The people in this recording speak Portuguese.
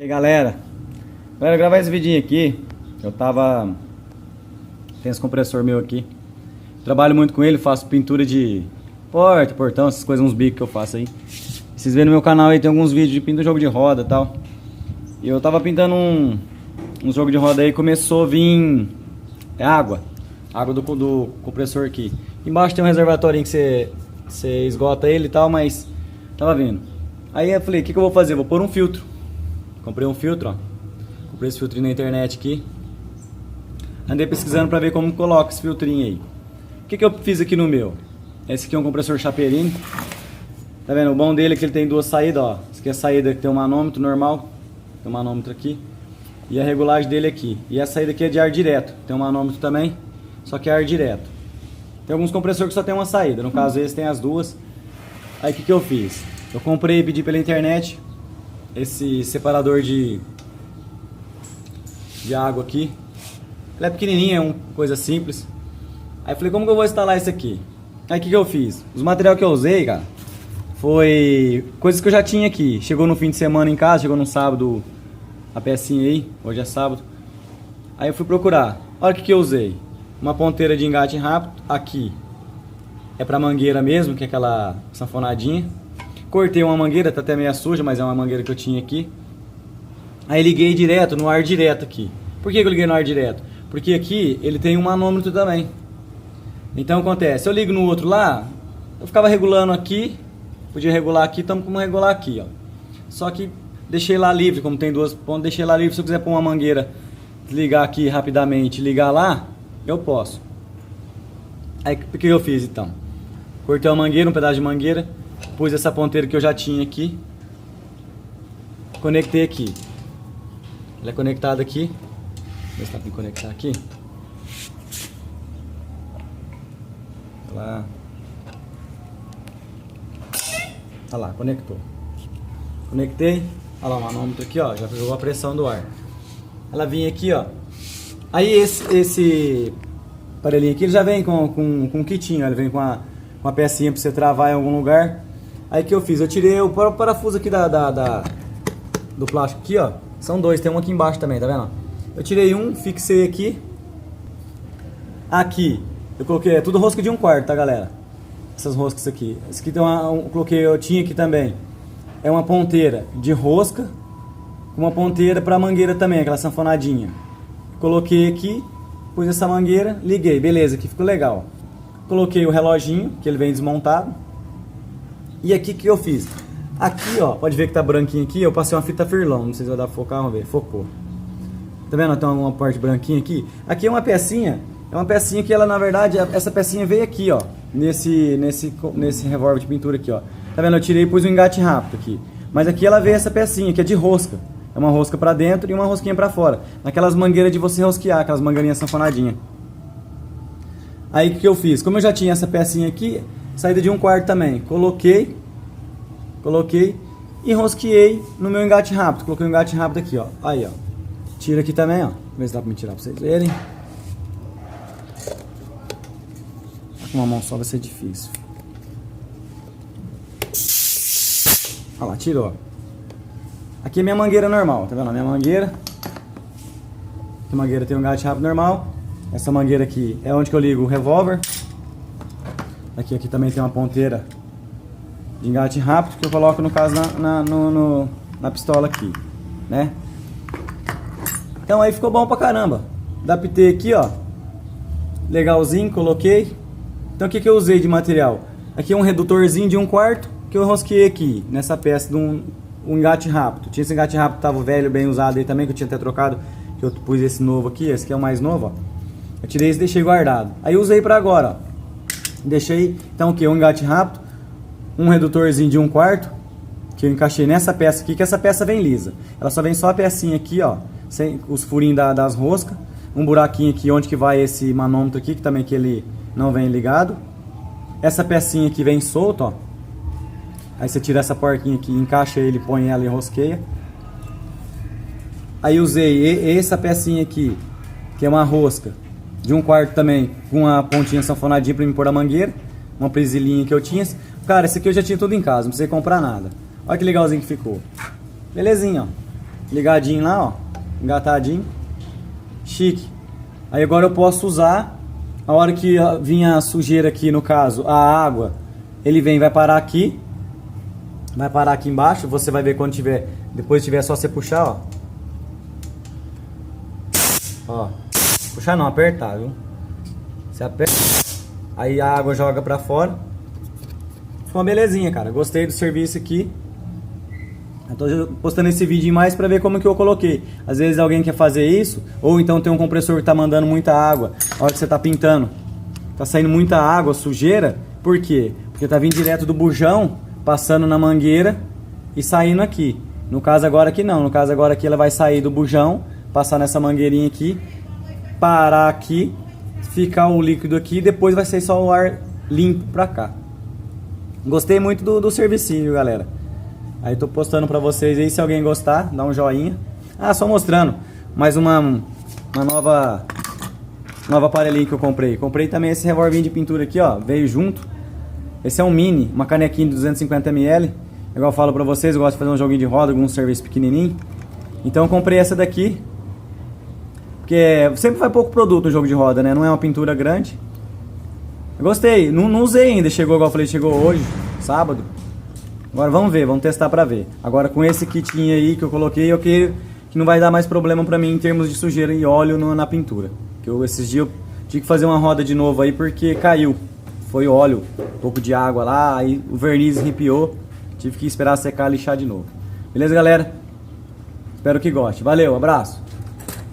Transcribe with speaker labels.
Speaker 1: E aí, galera, gravar esse vidinho aqui. Tem esse compressor meu aqui. Trabalho muito com ele, faço pintura de porta, portão, essas coisas, uns bicos que eu faço aí. Vocês verem no meu canal aí, tem alguns vídeos de pintura de jogo de roda e tal. E eu tava pintando um jogo de roda aí, começou a vir água do compressor aqui. Embaixo tem um reservatório que você esgota ele e tal, mas tava vindo. Aí eu falei, o que eu vou fazer? Vou pôr um filtro. Comprei um filtro, ó. Comprei esse filtrinho na internet aqui. Andei pesquisando pra ver como coloca esse filtrinho aí. O que eu fiz aqui no meu? Esse aqui é um compressor Chaperini. Tá vendo? O bom dele é que ele tem duas saídas, ó. Esse aqui é a saída que tem um manômetro normal. Tem um manômetro aqui. E a regulagem dele aqui. E a saída aqui é de ar direto. Tem um manômetro também, só que é ar direto. Tem alguns compressores que só tem uma saída. No caso esse tem as duas. Aí o que eu fiz? Eu comprei e pedi pela internet esse separador de água aqui. Ele é pequenininho, é uma coisa simples. Aí eu falei, como que eu vou instalar isso aqui? Aí o que eu fiz? Os materiais que eu usei, cara, foi coisas que eu já tinha aqui. Chegou no fim de semana em casa, chegou no sábado a pecinha aí, hoje é sábado. Aí eu fui procurar. Olha o que eu usei. Uma ponteira de engate rápido, aqui é pra mangueira mesmo, que é aquela sanfonadinha. Cortei uma mangueira, tá até meio suja, mas é uma mangueira que eu tinha aqui. Aí liguei direto, no ar direto aqui. Por que eu liguei no ar direto? Porque aqui ele tem um manômetro também. Então acontece, eu ligo no outro lá, eu ficava regulando aqui, podia regular aqui, estamos como regular aqui, ó. Só que deixei lá livre, como tem duas pontas, deixei lá livre. Se eu quiser pôr uma mangueira, ligar aqui rapidamente, ligar lá, eu posso. Aí o que eu fiz então? Cortei uma mangueira, um pedaço de mangueira, pus essa ponteira que eu já tinha aqui, conectei aqui. Ela é conectada aqui. Vou ver se dá pra conectar aqui. Lá. Olha lá, conectou. Conectei. Olha lá o manômetro aqui, ó. Já pegou a pressão do ar. Ela vinha aqui, ó. Aí esse aparelhinho aqui, ele já vem com um kitinho. Ele vem com uma pecinha pra você travar em algum lugar. Aí que eu fiz? Eu tirei o parafuso aqui do plástico aqui, ó. São dois, tem um aqui embaixo também, tá vendo? Eu tirei um, fixei aqui. Aqui, eu coloquei, é tudo rosca de 1/4, tá, galera? Essas roscas aqui. Esse aqui tem eu tinha aqui também. É uma ponteira de rosca, com uma ponteira pra mangueira também, aquela sanfonadinha. Coloquei aqui, pus essa mangueira, liguei, beleza, aqui ficou legal. Coloquei o reloginho, que ele vem desmontado. E aqui que eu fiz? Aqui, ó, pode ver que tá branquinho aqui, eu passei uma fita Furlon, não sei se vai dar pra focar, vamos ver, focou. Tá vendo? Tem uma parte branquinha aqui. Aqui é uma pecinha que ela, na verdade, essa pecinha veio aqui, ó, nesse revólver de pintura aqui, ó. Tá vendo? Eu tirei e pus um engate rápido aqui. Mas aqui ela veio essa pecinha, que é de rosca. É uma rosca pra dentro e uma rosquinha pra fora. Naquelas mangueiras de você rosquear, aquelas mangueirinhas sanfonadinhas. Aí o que eu fiz? Como eu já tinha essa pecinha aqui, saída de 1/4 também, coloquei e enrosqueei no meu engate rápido. Coloquei o engate rápido aqui, ó. Aí, ó. Tira aqui também, ó. Vê se dá pra me tirar pra vocês verem. Com uma mão só vai ser difícil. Olha lá, tirou. Aqui é minha mangueira normal, tá vendo? A minha mangueira. A mangueira tem um engate rápido normal. Essa mangueira aqui é onde que eu ligo o revólver. Aqui também tem uma ponteira de engate rápido que eu coloco, no caso, na pistola aqui, né? Então aí ficou bom pra caramba. Adaptei aqui, ó. Legalzinho, coloquei. Então o que eu usei de material? Aqui é um redutorzinho de 1/4 que eu enrosquei aqui, nessa peça de um engate rápido. Tinha esse engate rápido que tava velho, bem usado aí também, que eu tinha até trocado. Que eu pus esse novo aqui, esse aqui é o mais novo, ó. Eu tirei esse e deixei guardado. Aí eu usei pra agora, ó. Deixei, então o que? Um engate rápido, um redutorzinho de 1/4 que eu encaixei nessa peça aqui, que essa peça vem lisa. Ela só vem só a pecinha aqui, ó, sem os furinhos das roscas. Um buraquinho aqui onde que vai esse manômetro aqui, que também que ele não vem ligado. Essa pecinha aqui vem solta, ó. Aí você tira essa porquinha aqui, encaixa ele, põe ela e enrosqueia. Aí usei essa pecinha aqui, que é uma rosca de 1/4 também, com a pontinha sanfonadinha pra me pôr a mangueira. Uma presilhinha que eu tinha. Cara, esse aqui eu já tinha tudo em casa, não precisei comprar nada. Olha que legalzinho que ficou. Belezinha, ó. ligadinho lá, ó, engatadinho, chique. Aí agora eu posso usar, a hora que vinha a sujeira aqui, no caso, a água, ele vem, vai parar aqui embaixo, você vai ver quando tiver, depois tiver, é só você puxar, ó. Ó, puxar não, apertar, viu? Você aperta, aí a água joga pra fora. Ficou uma belezinha, cara, gostei do serviço aqui. Eu tô postando esse vídeo mais pra ver como que eu coloquei. Às vezes alguém quer fazer isso, ou então tem um compressor que tá mandando muita água. A hora que você tá pintando, tá saindo muita água, sujeira. Por quê? Porque tá vindo direto do bujão, passando na mangueira e saindo aqui. No caso agora aqui não, no caso agora aqui ela vai sair do bujão, passar nessa mangueirinha aqui, parar aqui, ficar o líquido aqui e depois vai ser só o ar limpo pra cá. Gostei muito do servicinho, galera. Aí tô postando pra vocês aí, se alguém gostar, dá um joinha. Ah, só mostrando mais uma nova aparelhinho que eu comprei. Comprei também esse revolvinho de pintura aqui, ó, veio junto. Esse é um mini, uma canequinha de 250 ml. Igual eu falo pra vocês, eu gosto de fazer um joguinho de roda, algum serviço pequenininho. Então eu comprei essa daqui, porque sempre vai pouco produto no jogo de roda, né? Não é uma pintura grande. Eu gostei, não usei ainda, chegou igual eu falei, chegou hoje, sábado. Agora vamos ver, vamos testar pra ver. Agora com esse kitinho aí que eu coloquei, eu creio que não vai dar mais problema pra mim em termos de sujeira e óleo na pintura. Que esses dias eu tive que fazer uma roda de novo aí porque caiu. Foi óleo, um pouco de água lá, aí o verniz arrepiou. Tive que esperar secar e lixar de novo. Beleza, galera? Espero que goste. Valeu, abraço!